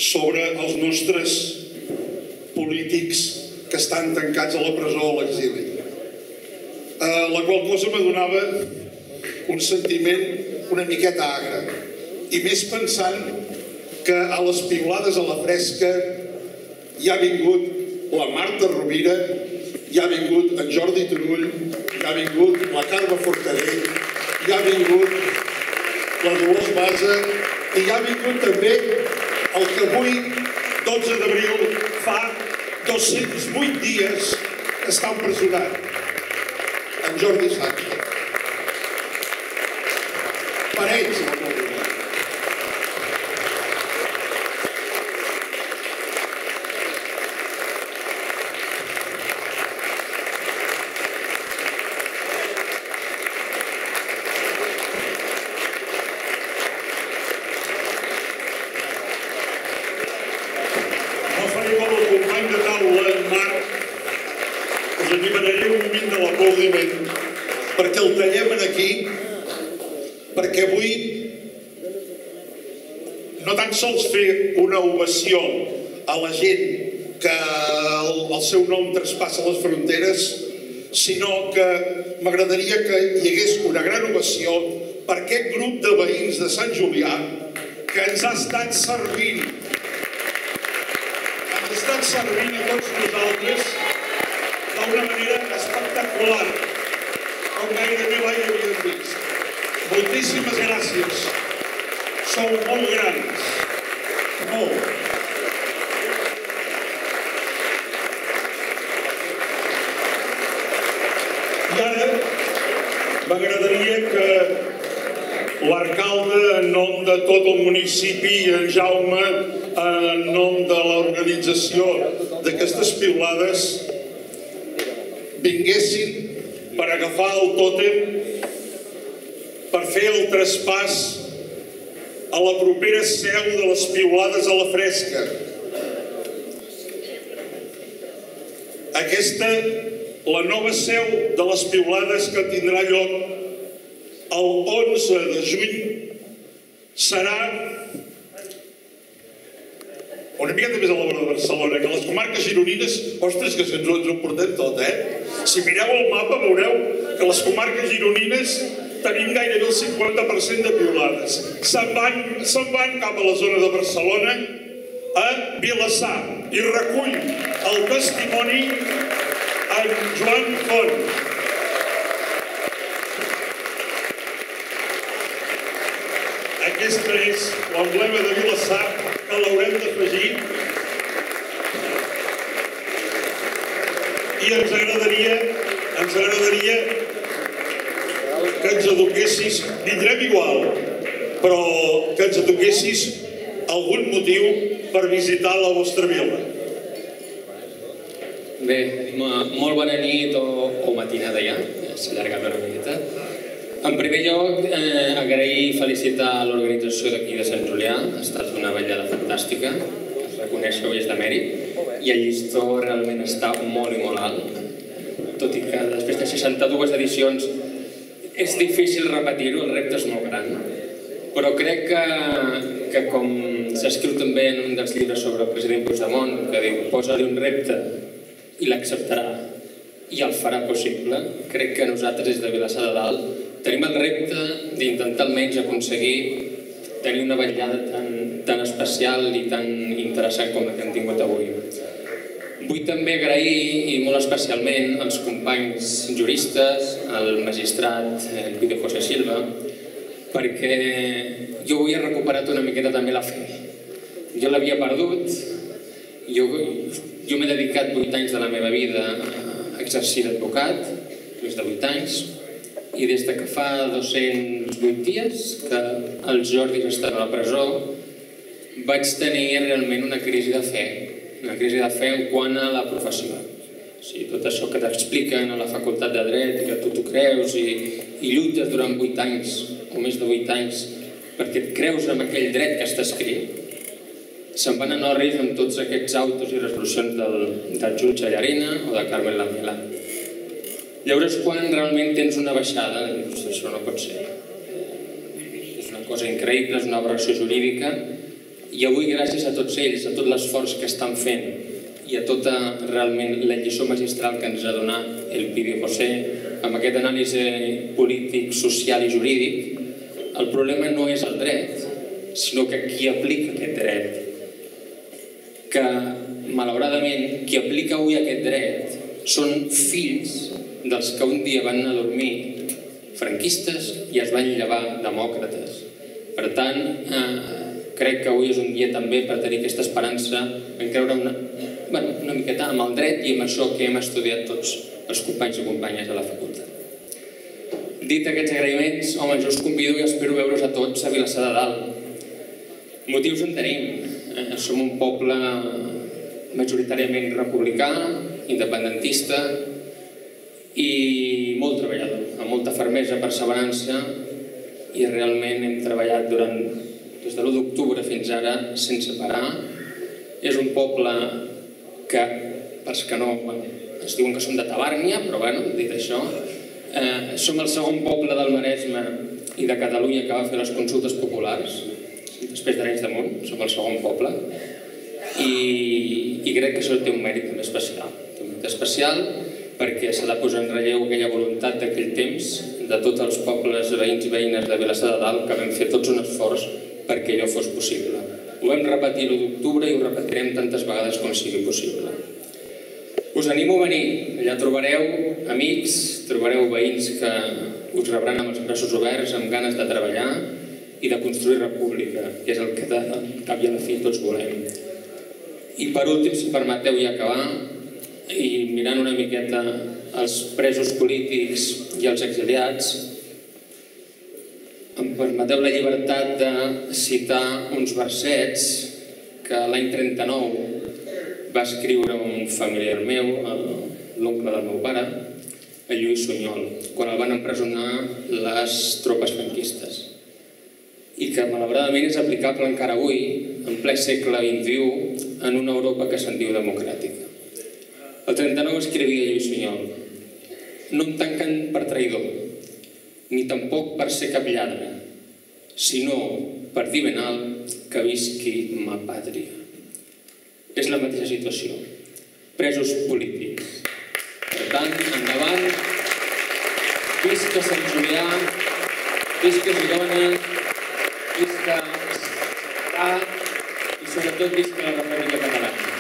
sobre els nostres polítics que estan tancats a la presó o a l'exili. La qual cosa m'adonava un sentiment una miqueta agre, i més pensant que a les piulades a la fresca hi ha vingut la Marta Rovira, hi ha vingut en Jordi Turull, hi ha vingut la Carme Forcadell, hi ha vingut la Dolors Bassa i hi ha vingut també el que avui, 12 d'abril, fa 208 dies que està empresonat, en Jordi Sánchez. Per ells, la Rovira. Perquè el tallem aquí, perquè avui no tan sols fer una ovació a la gent que el seu nom traspassa les fronteres, sinó que m'agradaria que hi hagués una gran ovació per aquest grup de veïns de Sant Julià que ens ha estat servint. Ens ha estat servint a tots nosaltres d'una manera espectacular, com gairebé mai havíem vist. Moltíssimes gràcies. Sou molt grans. Molt. I ara m'agradaria que l'alcalde, en nom de tot el municipi, en Jaume, en nom de l'organització d'aquestes piulades, vinguessin per agafar el tòtem, per fer el traspàs a la propera seu de les piulades a la fresca. Aquesta, la nova seu de les piulades que tindrà lloc el 11 de juny, serà una miqueta més a la vora de Barcelona, que les comarques gironines, ostres, que ens ho portem tot, Si mireu el mapa veureu que les comarques gironines tenim gairebé el 50% de piulades. Se'n van cap a la zona de Barcelona, a Vilassar, i recull el testimoni en Joan Font. Aquesta és l'emblema de Vilassar, que l'haurem d'afegir. I ens agradaria que ens adoquessis, vindrem igual, però que ens adoquessis algun motiu per visitar la vostra vila. Bé, molt bona nit o matinada ja, s'ha allargat una miqueta. En primer lloc, agrair i felicitar l'organització d'aquí de Sant Julià. Ha estat una vetllada fantàstica, que es reconeix que avui és de mèrit, i el llistó realment està molt i molt alt. Tot i que després de 62 edicions és difícil repetir-ho, el repte és molt gran. Però crec que com s'escriu també en un dels llibres sobre el president Puigdemont, que diu posa-li un repte i l'acceptarà i el farà possible, crec que nosaltres des de Vilassar de Dalt tenim el repte d'intentar almenys aconseguir tenir una vetllada tan especial i tan interessant com la que hem tingut avui. Vull també agrair, i molt especialment, als companys juristes, al magistrat Elpidio José Silva, perquè jo avui he recuperat una miqueta també la fe. Jo l'havia perdut, jo m'he dedicat 8 anys de la meva vida a exercir d'advocat, més de 8 anys, i des que fa 208 dies que els Jordis estan a la presó, vaig tenir realment una crisi de fe en quant a la professió. Tot això que t'expliquen a la facultat de dret i que tu t'ho creus i lluites durant 8 anys o més de 8 anys perquè et creus en aquell dret que està escrit, se'n van anar orris amb tots aquests autos i resolucions del jutge Llarena o de Carmen Lamela. Llavors, quan realment tens una baixada, això no pot ser. És una cosa increïble, és una aberració jurídica, I avui, gràcies a tots ells, a tot l'esforç que estan fent i a tota realment la lliçó magistral que ens ha donat el Pidio José, amb aquest anàlisi polític, social i jurídic, el problema no és el dret, sinó que qui aplica aquest dret. Que, malauradament, qui aplica avui aquest dret són fills dels que un dia van anar a dormir franquistes i es van llevar demòcrates. Per tant, crec que avui és un dia també per tenir aquesta esperança en creure una miqueta amb el dret i amb això que hem estudiat tots els companys i companyes de la facultat. Dit aquests agraïments, home, jo us convido i espero veure's a tots a Vilassar de Dalt. Motius en tenim. Som un poble majoritàriament republicà, independentista i molt treballador, amb molta fermesa, perseverança, i realment hem treballat des de l'1 d'octubre fins ara sense parar. És un poble que, pels que no, es diuen que són de Tabàrnia, però dit això, som el segon poble del Maresme i de Catalunya que va fer les consultes populars, després d'Arenys de Munt, som el segon poble, i crec que això té un mèrit també especial. Té un mèrit especial perquè s'ha de posar en relleu aquella voluntat d'aquell temps de tots els pobles veïns i veïnes de Vilassar de Dalt que vam fer tots un esforç perquè allò fos possible. Ho vam repetir l'1 d'octubre i ho repetirem tantes vegades com sigui possible. Us animo a venir. Allà trobareu amics, trobareu veïns que us rebran amb els braços oberts, amb ganes de treballar i de construir república, que és el que al cap i a la fi tots volem. I per últim, si permeteu ja acabar, i mirant una miqueta els presos polítics i els exiliats, em permeteu la llibertat de citar uns versets que l'any 39 va escriure un familiar meu, l'oncle del meu pare, el Lluís Sunyol, quan el van empresonar les tropes franquistes. I que malauradament és aplicable encara avui, en ple segle XXI, en una Europa que se'n diu democràtica. El 39 escrivia Lluís Sunyol: no em tanquen per traïdor, ni tampoc per ser cap lladre, sinó per dir ben alt que visqui ma pàtria. És la mateixa situació. Presos polítics. Per tant, endavant, visca Sant Julià, visca Girona, visca i sobretot visca la República Catalana.